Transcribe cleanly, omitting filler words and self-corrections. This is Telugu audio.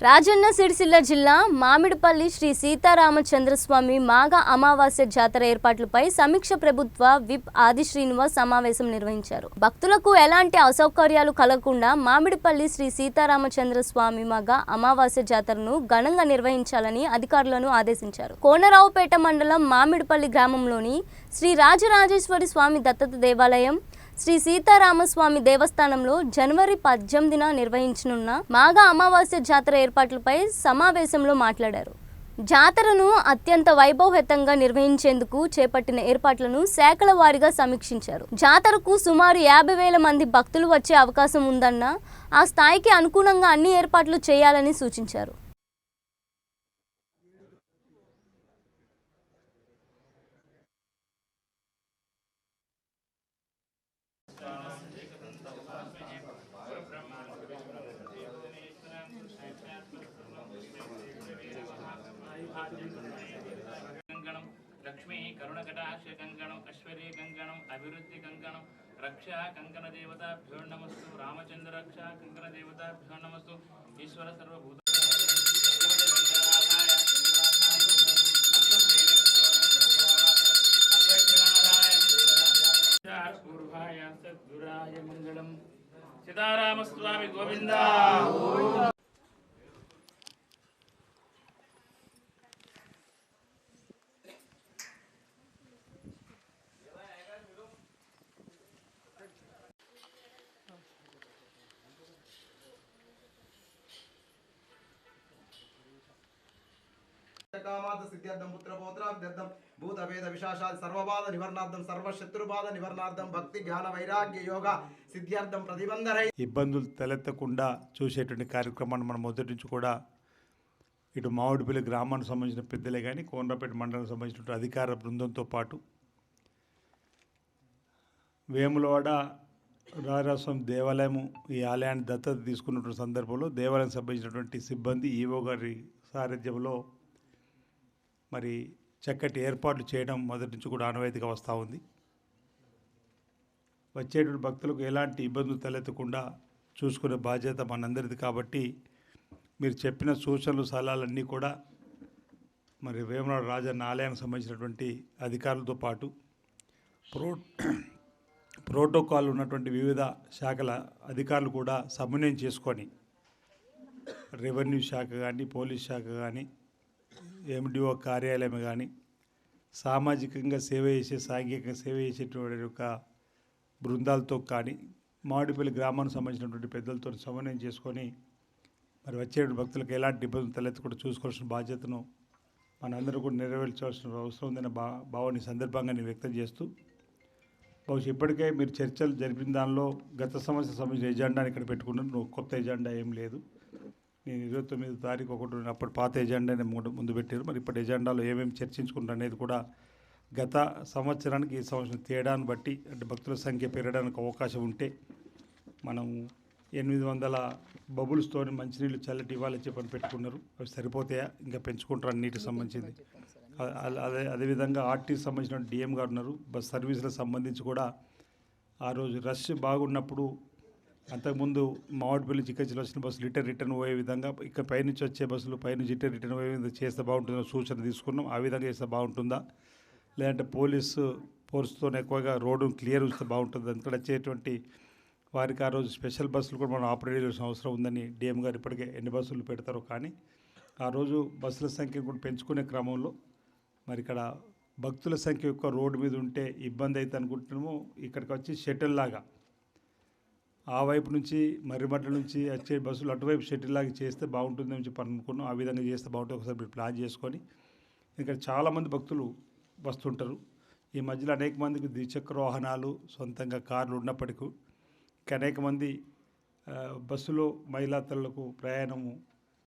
రాజన్న సిరిసిల్ల జిల్లా మామిడిపల్లి శ్రీ సీతారామచంద్రస్వామి మాఘ అమావాస్య జాతర ఏర్పాట్లపై సమీక్ష ప్రభుత్వ విప్ ఆది శ్రీనివాస్ సమావేశం నిర్వహించారు. భక్తులకు ఎలాంటి అసౌకర్యాలు కలగకుండా మామిడిపల్లి శ్రీ సీతారామచంద్రస్వామి మాఘ అమావాస్య జాతరను ఘనంగా నిర్వహించాలని అధికారులను ఆదేశించారు. కోనరావుపేట మండలం మామిడిపల్లి గ్రామంలోని శ్రీ రాజరాజేశ్వరి స్వామి దత్తత దేవాలయం, శ్రీ సీతారామస్వామి దేవస్థానంలో జనవరి 18న నిర్వహించనున్న మాఘ అమావాస్య జాతర ఏర్పాట్లపై సమావేశంలో మాట్లాడారు. జాతరను అత్యంత వైభవోపేతంగా నిర్వహించేందుకు చేపట్టిన ఏర్పాట్లను శాఖల వారీగా సమీక్షించారు. జాతరకు సుమారు 50,000 మంది భక్తులు వచ్చే అవకాశం ఉందన్న ఆ స్థాయికి అనుగుణంగా అన్ని ఏర్పాట్లు చేయాలని సూచించారు. కంకణం లక్ష్మీ కరుణకటాక్ష కంకణం ఐశ్వర్య కంకణం అభివృద్ధి కంకణం రక్షా కంకణ దేవతాభ్యో నమస్తు రామచంద్ర రక్షా కంకణ దేవతాభ్యో నమస్తు ఈశ్వర సర్వభూత పూర్వాయ సద్గురాయ మంగళం. సీతారామస్వామి గోవింద. कामाद सिद्ध्यर्थम पुत्र पौत्राभ्यर्थम भूत वेद विशाशादि सर्वबाध निवारणार्थम सर्वशत्रुबाध निवारणार्थम भक्ति ज्ञान वैराग्य योग सिद्ध्यर्थम प्रतिबंधरై ఇబ్బందులు తలెత్తకుండా చూసేటువంటి కార్యక్రమాన్ని మనం మొదటి నుంచి కూడా ఇటు మామిడిపల్లి గ్రామానికి సంబంధించిన పెద్దలే కానీ కోనరావుపేట మండలానికి సంబంధించిన అధికార బృందంతో పాటు వేములవాడ రాజరాజస్వామి దేవాలయము ఈ ఆలయాన్ని దత్తత తీసుకున్నటువంటి సందర్భంలో దేవాలయానికి సంబంధించినటువంటి సిబ్బంది ఈవో గారి సారథ్యంలో మరి చక్కటి ఏర్పాట్లు చేయడం మొదటి నుంచి కూడా ఆనవాయితీగా వస్తూ ఉంది. వచ్చేటువంటి భక్తులకు ఎలాంటి ఇబ్బందులు తలెత్తకుండా చూసుకునే బాధ్యత మనందరిది కాబట్టి మీరు చెప్పిన సూచనలు సలహాలన్నీ కూడా మరి వేములవాడ రాజన్న ఆలయానికి సంబంధించినటువంటి అధికారులతో పాటు ప్రోటోకాల్ ఉన్నటువంటి వివిధ శాఖల అధికారులు కూడా సమన్వయం చేసుకొని రెవెన్యూ శాఖ కానీ పోలీస్ శాఖ కానీ ఎండిఓ కార్యాలయం కానీ సామాజికంగా సేవ చేసే సాంఘికంగా సేవ చేసేటువంటి యొక్క బృందాలతో కానీ మామిడిపల్లి గ్రామానికి సంబంధించినటువంటి పెద్దలతో సమన్వయం చేసుకొని మరి వచ్చే భక్తులకు ఎలాంటి ఇబ్బందులు తలెత్తకుండా చూసుకోవాల్సిన బాధ్యతను మనందరూ కూడా నెరవేర్చాల్సిన అవసరం ఉందన్న భావాన్ని సందర్భంగా నేను వ్యక్తం చేస్తూ బహుశా ఇప్పటికే మీరు చర్చలు జరిపిన దానిలో గత సంవత్సరం సంబంధించిన ఎజెండాని ఇక్కడ పెట్టుకున్నాను. కొత్త ఎజెండా ఏం లేదు. నేను 29 తారీఖు ఒకటి అప్పుడు పాత ఎజెండాని ముందు పెట్టారు. మరి ఇప్పటి ఎజెండాలో ఏమేమి చర్చించుకుంటారు అనేది కూడా గత సంవత్సరానికి ఈ సంవత్సరం తేడాన్ని బట్టి అంటే భక్తుల సంఖ్య పెరగడానికి అవకాశం ఉంటే మనం 800 బబుల్స్తో మంచినీళ్ళు చల్లటి ఇవ్వాలని చెప్పని పెట్టుకున్నారు. అవి సరిపోతాయా, ఇంకా పెంచుకుంటారు నీటికి సంబంధించింది. అదేవిధంగా ఆర్టీకి సంబంధించిన డిఎం గారు ఉన్నారు. బస్ సర్వీసులకు సంబంధించి కూడా ఆ రోజు రష్ బాగున్నప్పుడు అంతకుముందు మామిడిపల్లి చిక్కచిలో వచ్చిన బస్సులు రిటర్న్ పోయే విధంగా ఇక్కడ పైనుంచి వచ్చే బస్సులు పైనుంచి రిటర్న్ పోయే విధంగా చేస్తే బాగుంటుందో సూచన తీసుకున్నాం. ఆ విధంగా చేస్తే బాగుంటుందా, లేదంటే ఫోర్స్తో ఎక్కువగా రోడ్డు క్లియర్ ఉంచితే బాగుంటుంది. అందుకని వచ్చేటువంటి వారికి ఆ రోజు స్పెషల్ బస్సులు కూడా మనం ఆపరేట్ చేయాల్సిన అవసరం ఉందని డిఎం గారు ఇప్పటికే ఎన్ని బస్సులు పెడతారో కానీ ఆ రోజు బస్సుల సంఖ్య కూడా పెంచుకునే క్రమంలో మరి ఇక్కడ భక్తుల సంఖ్య ఎక్కువ రోడ్డు మీద ఉంటే ఇబ్బంది అయితే అనుకుంటున్నాము. ఇక్కడికి వచ్చి షటిల్ లాగా ఆ వైపు నుంచి మర్రిమట్ల నుంచి వచ్చే బస్సులు అటువైపు షటిల్ లాగా చేస్తే బాగుంటుందని చెప్పి అనుకున్నాం. ఆ విధంగా చేస్తే బాగుంటుంది. ఒకసారి మీరు ప్లాన్ చేసుకొని ఇక్కడ చాలామంది భక్తులు వస్తుంటారు. ఈ మధ్యలో అనేక మందికి ద్విచక్ర వాహనాలు సొంతంగా కార్లు ఉన్నప్పటికీ అనేక మంది బస్సులో మహిళా తల్లులకు ప్రయాణము